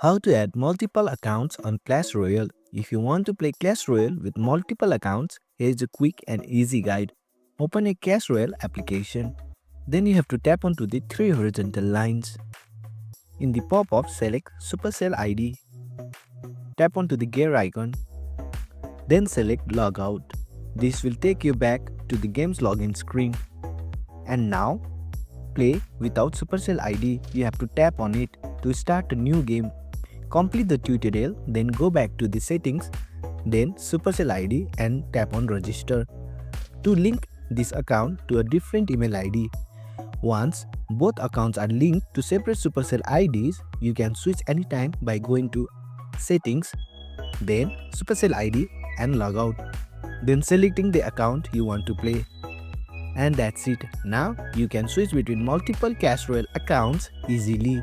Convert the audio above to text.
How to add multiple accounts on Clash Royale. If you want to play Clash Royale with multiple accounts, here's a quick and easy guide. Open a Clash Royale application. Then you have to tap onto the three horizontal lines. In the pop-up, select Supercell ID. Tap onto the gear icon. Then select Logout. This will take you back to the game's login screen. And now, play without Supercell ID. You have to tap on it to start a new game. Complete the tutorial, then go back to the settings, then Supercell ID and tap on register to link this account to a different email ID. Once both accounts are linked to separate Supercell IDs, you can switch anytime by going to settings, then Supercell ID and log out, then selecting the account you want to play. And that's it. Now you can switch between multiple Clash Royale accounts easily.